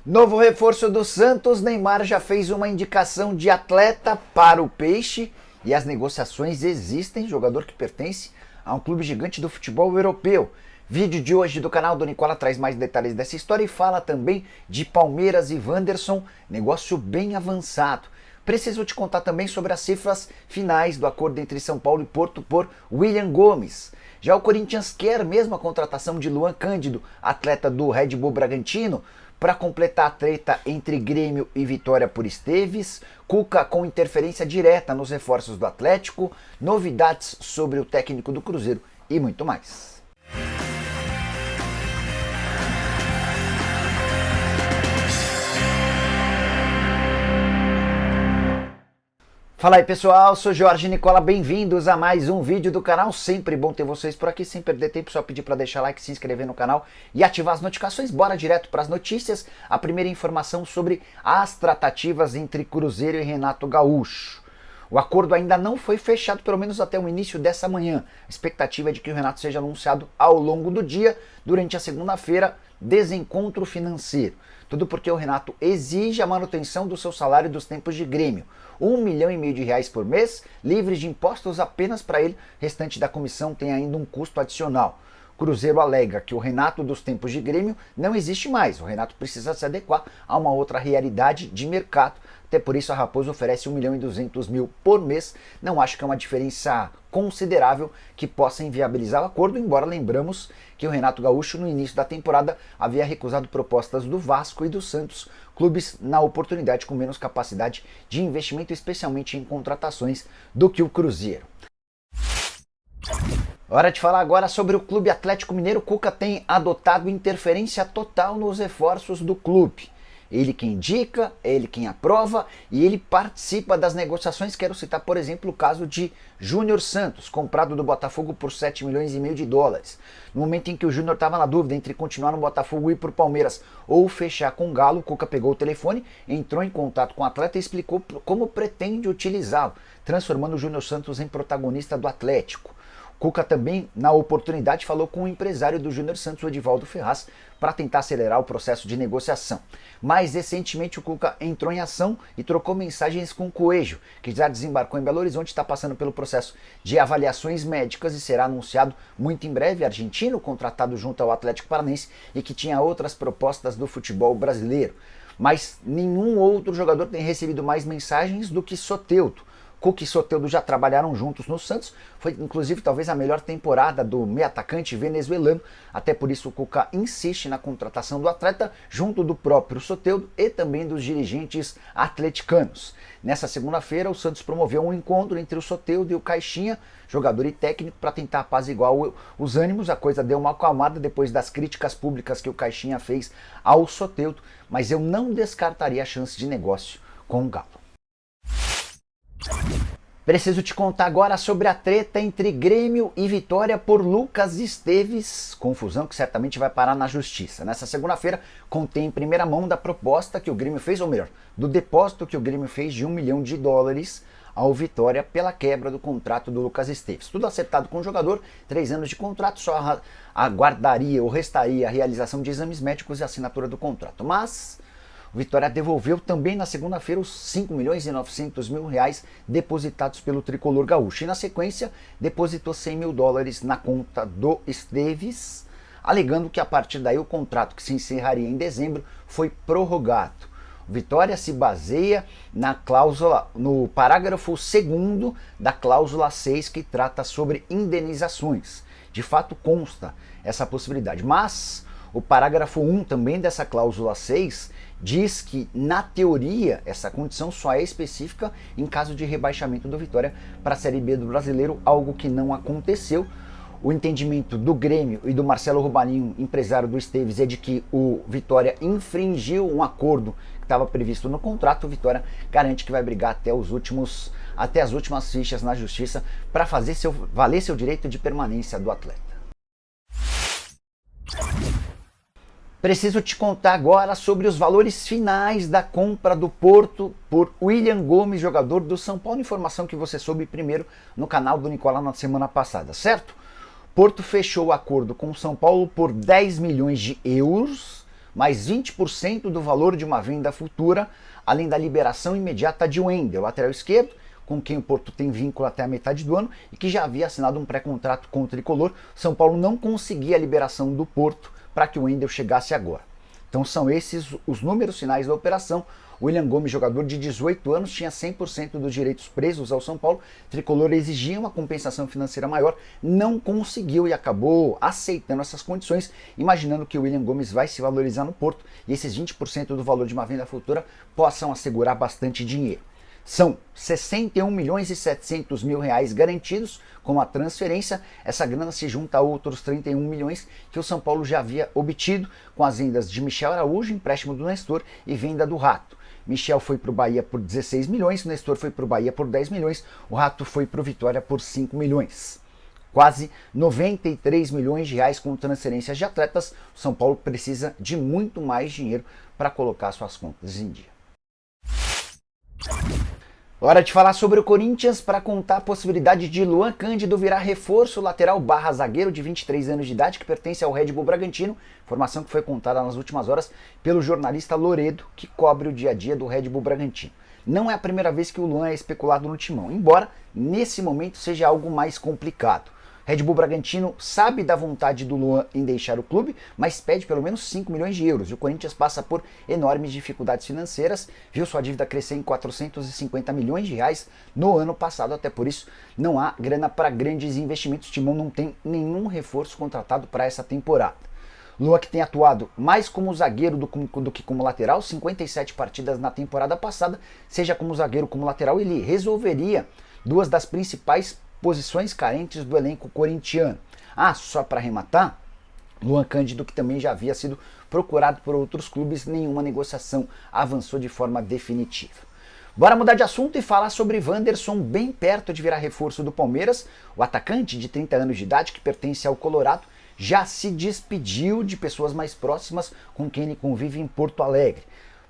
Novo reforço do Santos, Neymar já fez uma indicação de atleta para o Peixe e as negociações existem, jogador que pertence a um clube gigante do futebol europeu. Vídeo de hoje do canal do Nicola traz mais detalhes dessa história e fala também de Palmeiras e Wanderson, negócio bem avançado. Preciso te contar também sobre as cifras finais do acordo entre São Paulo e Porto por William Gomes. Já o Corinthians quer mesmo a contratação de Luan Cândido, atleta do Red Bull Bragantino, para completar a treta entre Grêmio e Vitória por Esteves, Cuca com interferência direta nos reforços do Atlético, novidades sobre o técnico do Cruzeiro e muito mais. Fala aí pessoal, sou Jorge Nicola, bem-vindos a mais um vídeo do canal, sempre bom ter vocês por aqui, sem perder tempo, só pedir para deixar like, se inscrever no canal e ativar as notificações. Bora direto para as notícias, a primeira informação sobre as tratativas entre Cruzeiro e Renato Gaúcho. O acordo ainda não foi fechado, pelo menos até o início dessa manhã. A expectativa é de que o Renato seja anunciado ao longo do dia, durante a segunda-feira, desencontro financeiro. Tudo porque o Renato exige a manutenção do seu salário dos tempos de Grêmio. R$1,5 milhão por mês, livres de impostos apenas para ele, restante da comissão tem ainda um custo adicional. Cruzeiro alega que o Renato dos tempos de Grêmio não existe mais, o Renato precisa se adequar a uma outra realidade de mercado, até por isso a Raposa oferece R$1,2 milhão por mês, não acho que é uma diferença considerável que possa inviabilizar o acordo, embora lembramos que o Renato Gaúcho no início da temporada havia recusado propostas do Vasco e do Santos, clubes na oportunidade com menos capacidade de investimento, especialmente em contratações, do que o Cruzeiro. Hora de falar agora sobre o Clube Atlético Mineiro. Cuca tem adotado interferência total nos reforços do clube. Ele quem indica, ele quem aprova e ele participa das negociações. Quero citar, por exemplo, o caso de Júnior Santos, comprado do Botafogo por R$7,5 milhões. No momento em que o Júnior estava na dúvida entre continuar no Botafogo e ir para o Palmeiras ou fechar com o Galo, o Cuca pegou o telefone, entrou em contato com o atleta e explicou como pretende utilizá-lo, transformando o Júnior Santos em protagonista do Atlético. Cuca também, na oportunidade, falou com o empresário do Júnior Santos, o Edivaldo Ferraz, para tentar acelerar o processo de negociação. Mais recentemente, o Cuca entrou em ação e trocou mensagens com o Coelho, que já desembarcou em Belo Horizonte, está passando pelo processo de avaliações médicas e será anunciado muito em breve. Argentino, contratado junto ao Atlético Paranaense e que tinha outras propostas do futebol brasileiro. Mas nenhum outro jogador tem recebido mais mensagens do que Soteldo. Cuca e Soteldo já trabalharam juntos no Santos, foi inclusive talvez a melhor temporada do meio atacante venezuelano, até por isso o Cuca insiste na contratação do atleta junto do próprio Soteldo e também dos dirigentes atleticanos. Nessa segunda-feira o Santos promoveu um encontro entre o Soteldo e o Caixinha, jogador e técnico, para tentar apaziguar os ânimos. A coisa deu uma acalmada depois das críticas públicas que o Caixinha fez ao Soteldo, mas eu não descartaria a chance de negócio com o Galo. Preciso te contar agora sobre a treta entre Grêmio e Vitória por Lucas Esteves, confusão que certamente vai parar na justiça. Nessa segunda-feira, contei em primeira mão da proposta que o Grêmio fez, ou melhor, do depósito que o Grêmio fez de $1 milhão ao Vitória pela quebra do contrato do Lucas Esteves. Tudo acertado com o jogador, 3 anos de contrato, só aguardaria ou restaria a realização de exames médicos e a assinatura do contrato. Mas o Vitória devolveu também na segunda-feira os R$5,9 milhões depositados pelo tricolor gaúcho. E na sequência, depositou $100 mil na conta do Esteves, alegando que a partir daí o contrato, que se encerraria em dezembro, foi prorrogado. O Vitória se baseia na cláusula, no parágrafo 2º da cláusula 6, que trata sobre indenizações. De fato, consta essa possibilidade, mas o parágrafo 1 também dessa cláusula 6 diz que, na teoria, essa condição só é específica em caso de rebaixamento do Vitória para a Série B do Brasileiro, algo que não aconteceu. O entendimento do Grêmio e do Marcelo Romarinho, empresário do Esteves, é de que o Vitória infringiu um acordo que estava previsto no contrato. O Vitória garante que vai brigar até as últimas fichas na justiça para fazer valer seu direito de permanência do atleta. Preciso te contar agora sobre os valores finais da compra do Porto por William Gomes, jogador do São Paulo. Informação que você soube primeiro no canal do Nicola na semana passada, certo? Porto fechou o acordo com o São Paulo por 10 milhões de euros, mais 20% do valor de uma venda futura, além da liberação imediata de Wendel, lateral esquerdo, com quem o Porto tem vínculo até a metade do ano e que já havia assinado um pré-contrato com o Tricolor. São Paulo não conseguia a liberação do Porto para que o Wendel chegasse agora. Então são esses os números finais da operação. William Gomes, jogador de 18 anos, tinha 100% dos direitos presos ao São Paulo. Tricolor exigia uma compensação financeira maior, não conseguiu e acabou aceitando essas condições, imaginando que o William Gomes vai se valorizar no Porto e esses 20% do valor de uma venda futura possam assegurar bastante dinheiro. São 61 milhões e 700 mil reais garantidos com a transferência. Essa grana se junta a outros 31 milhões que o São Paulo já havia obtido com as vendas de Michel Araújo, empréstimo do Nestor e venda do Rato. Michel foi para o Bahia por 16 milhões, o Nestor foi para o Bahia por 10 milhões, o Rato foi para o Vitória por 5 milhões. Quase 93 milhões de reais com transferências de atletas. O São Paulo precisa de muito mais dinheiro para colocar suas contas em dia. Hora de falar sobre o Corinthians para contar a possibilidade de Luan Cândido virar reforço lateral barra zagueiro de 23 anos de idade que pertence ao Red Bull Bragantino, informação que foi contada nas últimas horas pelo jornalista Loredo, que cobre o dia a dia do Red Bull Bragantino. Não é a primeira vez que o Luan é especulado no timão, embora nesse momento seja algo mais complicado. Red Bull Bragantino sabe da vontade do Luan em deixar o clube, mas pede pelo menos 5 milhões de euros. E o Corinthians passa por enormes dificuldades financeiras, viu sua dívida crescer em 450 milhões de reais no ano passado, até por isso não há grana para grandes investimentos. O Timão não tem nenhum reforço contratado para essa temporada. Luan, que tem atuado mais como zagueiro do que como lateral, 57 partidas na temporada passada, seja como zagueiro como lateral, ele resolveria duas das principais posições carentes do elenco corintiano. Só para arrematar, Luan Cândido, que também já havia sido procurado por outros clubes, nenhuma negociação avançou de forma definitiva. Bora mudar de assunto e falar sobre Wanderson, bem perto de virar reforço do Palmeiras. O atacante de 30 anos de idade, que pertence ao Colorado, já se despediu de pessoas mais próximas com quem ele convive em Porto Alegre.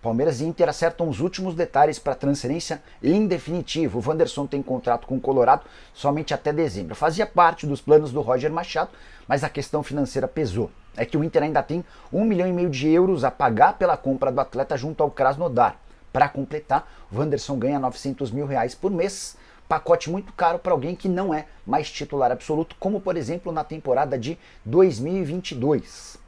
Palmeiras e Inter acertam os últimos detalhes para a transferência em definitivo. O Wanderson tem contrato com o Colorado somente até dezembro. Fazia parte dos planos do Roger Machado, mas a questão financeira pesou. É que o Inter ainda tem 1,5 milhão de euros a pagar pela compra do atleta junto ao Krasnodar. Para completar, o Wanderson ganha 900 mil reais por mês, pacote muito caro para alguém que não é mais titular absoluto, como por exemplo na temporada de 2022.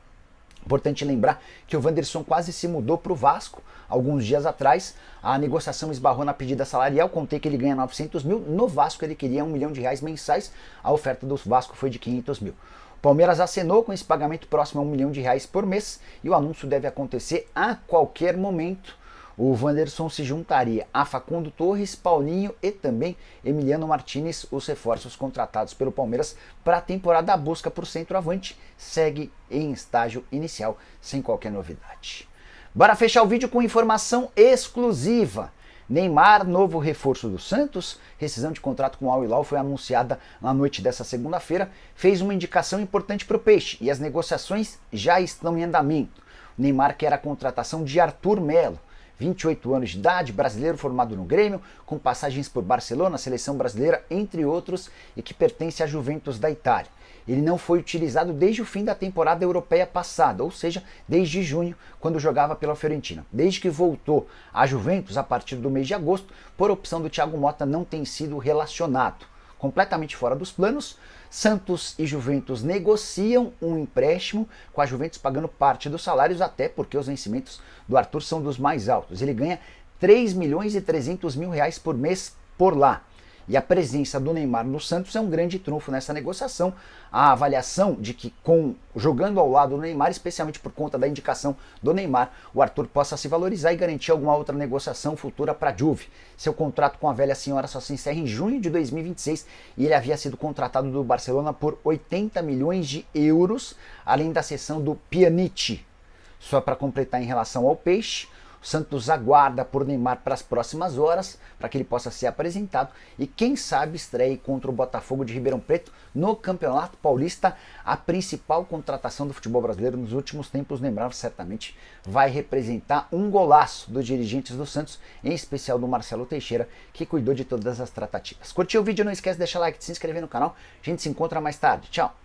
Importante lembrar que o Wanderson quase se mudou para o Vasco alguns dias atrás. A negociação esbarrou na pedida salarial, contei que ele ganha 900 mil, no Vasco ele queria 1 milhão de reais mensais, a oferta do Vasco foi de 500 mil. O Palmeiras acenou com esse pagamento próximo a 1 milhão de reais por mês e o anúncio deve acontecer a qualquer momento. O Wanderson se juntaria a Facundo Torres, Paulinho e também Emiliano Martinez, os reforços contratados pelo Palmeiras para a temporada. A busca por centroavante segue em estágio inicial, sem qualquer novidade. Bora fechar o vídeo com informação exclusiva. Neymar, novo reforço do Santos, rescisão de contrato com o Al Hilal foi anunciada na noite dessa segunda-feira, fez uma indicação importante para o Peixe e as negociações já estão em andamento. O Neymar quer a contratação de Arthur Melo, 28 anos de idade, brasileiro formado no Grêmio, com passagens por Barcelona, seleção brasileira, entre outros, e que pertence à Juventus da Itália. Ele não foi utilizado desde o fim da temporada europeia passada, ou seja, desde junho, quando jogava pela Fiorentina. Desde que voltou à Juventus, a partir do mês de agosto, por opção do Thiago Motta, não tem sido relacionado. Completamente fora dos planos, Santos e Juventus negociam um empréstimo, com a Juventus pagando parte dos salários, até porque os vencimentos do Arthur são dos mais altos. Ele ganha 3 milhões e 300 mil reais por mês por lá. E a presença do Neymar no Santos é um grande trunfo nessa negociação. A avaliação de que, jogando ao lado do Neymar, especialmente por conta da indicação do Neymar, o Arthur possa se valorizar e garantir alguma outra negociação futura para a Juve. Seu contrato com a velha senhora só se encerra em junho de 2026 e ele havia sido contratado do Barcelona por 80 milhões de euros, além da cessão do Pjanic. Só para completar em relação ao Peixe, o Santos aguarda por Neymar para as próximas horas, para que ele possa ser apresentado e quem sabe estreie contra o Botafogo de Ribeirão Preto no Campeonato Paulista, a principal contratação do futebol brasileiro nos últimos tempos. Neymar certamente vai representar um golaço dos dirigentes do Santos, em especial do Marcelo Teixeira, que cuidou de todas as tratativas. Curtiu o vídeo? Não esquece de deixar like, de se inscrever no canal. A gente se encontra mais tarde. Tchau!